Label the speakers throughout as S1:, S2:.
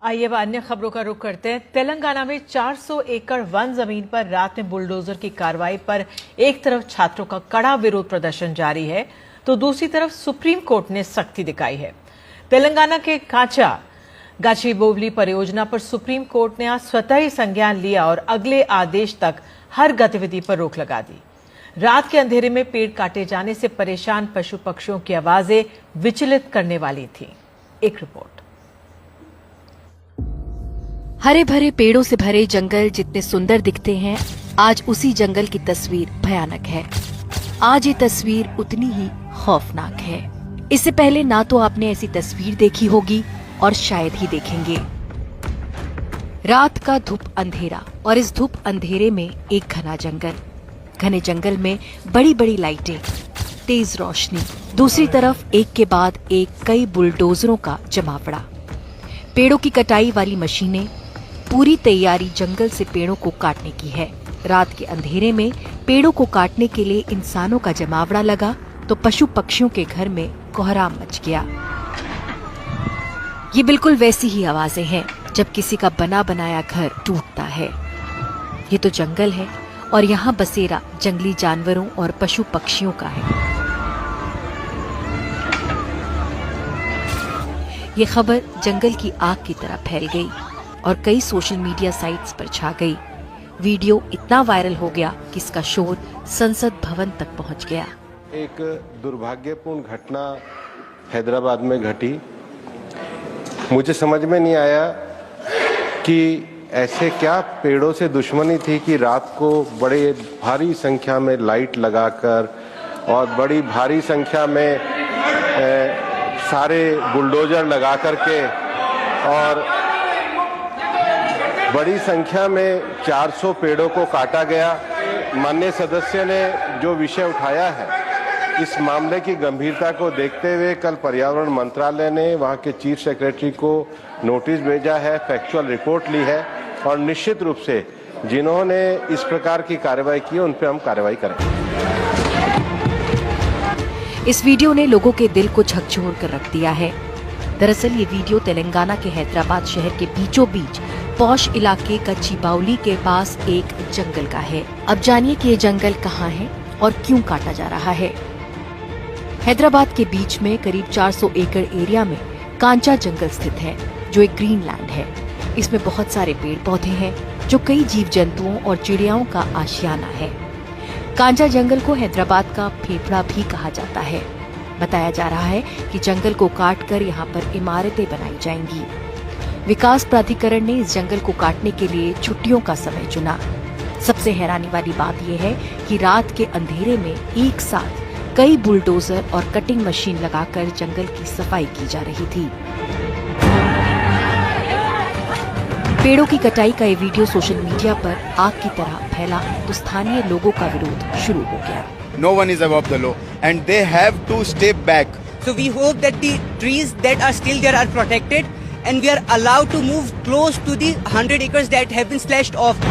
S1: आइए अब अन्य खबरों का रुख करते हैं। तेलंगाना में 400 एकड़ वन जमीन पर रात में बुलडोजर की कार्रवाई पर एक तरफ छात्रों का कड़ा विरोध प्रदर्शन जारी है तो दूसरी तरफ सुप्रीम कोर्ट ने सख्ती दिखाई है। तेलंगाना के कांचा गचिबौली परियोजना पर सुप्रीम कोर्ट ने आज स्वतः ही संज्ञान लिया और अगले आदेश तक हर गतिविधि पर रोक लगा दी। रात के अंधेरे में पेड़ काटे जाने से परेशान पशु पक्षियों की आवाजें विचलित करने वाली थी। एक रिपोर्ट।
S2: हरे भरे पेड़ों से भरे जंगल जितने सुंदर दिखते हैं, आज उसी जंगल की तस्वीर भयानक है। आज ये तस्वीर उतनी ही खौफनाक है। इससे पहले ना तो आपने ऐसी तस्वीर देखी होगी और शायद ही देखेंगे। रात का धूप अंधेरा और इस धूप अंधेरे में एक घना जंगल। घने जंगल में बड़ी बड़ी लाइटें, तेज रोशनी, दूसरी तरफ एक के बाद एक कई बुलडोजरों का जमावड़ा, पेड़ों की कटाई वाली मशीनें, पूरी तैयारी जंगल से पेड़ों को काटने की है। रात के अंधेरे में पेड़ों को काटने के लिए इंसानों का जमावड़ा लगा तो पशु पक्षियों के घर में कोहराम मच गया। ये बिल्कुल वैसी ही आवाजें हैं जब किसी का बना बनाया घर टूटता है। ये तो जंगल है और यहाँ बसेरा जंगली जानवरों और पशु पक्षियों का है। ये खबर जंगल की आग की तरह फैल गई और कई सोशल मीडिया साइट्स पर छा गई। वीडियो इतना वायरल हो गया कि इसका शोर संसद भवन तक पहुंच गया।
S3: एक दुर्भाग्यपूर्ण घटना हैदराबाद में घटी। मुझे समझ में नहीं आया कि ऐसे क्या पेड़ों से दुश्मनी थी कि रात को बड़े भारी संख्या में लाइट लगाकर और बड़ी भारी संख्या में सारे बुलडोजर लगा करके और बड़ी संख्या में 400 पेड़ों को काटा गया। माननीय सदस्य ने जो विषय उठाया है, इस मामले की गंभीरता को देखते हुए कल पर्यावरण मंत्रालय ने वहां के चीफ सेक्रेटरी को नोटिस भेजा है, फैक्चुअल रिपोर्ट ली है और निश्चित रूप से जिन्होंने इस प्रकार की कार्रवाई की उन पर हम कार्रवाई करेंगे।
S2: इस वीडियो ने लोगों के दिल को झकझोर कर रख दिया है। दरअसल ये वीडियो तेलंगाना के हैदराबाद शहर के बीचों बीच पौष इलाके गचिबौली के पास एक जंगल का है। अब जानिए कि ये जंगल कहाँ है और क्यों काटा जा रहा है। हैदराबाद के बीच में करीब 400 एकड़ एरिया में कांचा जंगल स्थित है, जो एक ग्रीन लैंड है। इसमें बहुत सारे पेड़ पौधे हैं जो कई जीव जंतुओं और चिड़ियाओं का आशियाना है। कांचा जंगल को हैदराबाद का फेफड़ा भी कहा जाता है। बताया जा रहा है कि जंगल को काटकर यहाँ पर इमारतें बनाई जाएंगी। विकास प्राधिकरण ने इस जंगल को काटने के लिए छुट्टियों का समय चुना। सबसे हैरानी वाली बात यह है कि रात के अंधेरे में एक साथ कई बुलडोजर और कटिंग मशीन लगाकर जंगल की सफाई की जा रही थी। पेड़ों की कटाई का ये वीडियो सोशल मीडिया पर आग की तरह फैला तो स्थानीय लोगों का विरोध शुरू हो गया।
S4: No one is above the law and they have to step back.
S5: So we hope that the trees that are still there are protected and we are allowed to move close to the 100 acres that have been slashed off.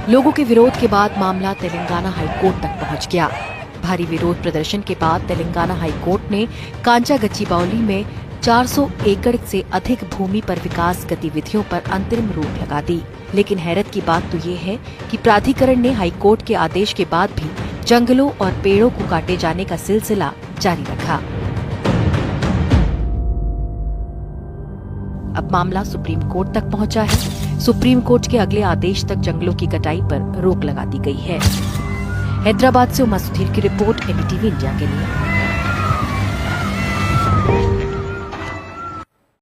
S2: लोगों के विरोध के बाद मामला Telangana high court तक पहुंच गया। भारी विरोध प्रदर्शन के बाद तेलंगाना हाई कोर्ट ने कांचा गचिबौली में 400 एकड़ से अधिक भूमि पर विकास गतिविधियों पर अंतरिम रोक लगा दी। लेकिन हैरत की बात तो ये है कि प्राधिकरण ने हाई कोर्ट के आदेश के बाद भी जंगलों और पेड़ों को काटे जाने का सिलसिला जारी रखा। अब मामला सुप्रीम कोर्ट तक पहुंचा है। सुप्रीम कोर्ट के अगले आदेश तक जंगलों की कटाई पर रोक लगा दी गई है। हैदराबाद से उमा सुधीर की रिपोर्ट, एबीटीवी इंडिया के लिए।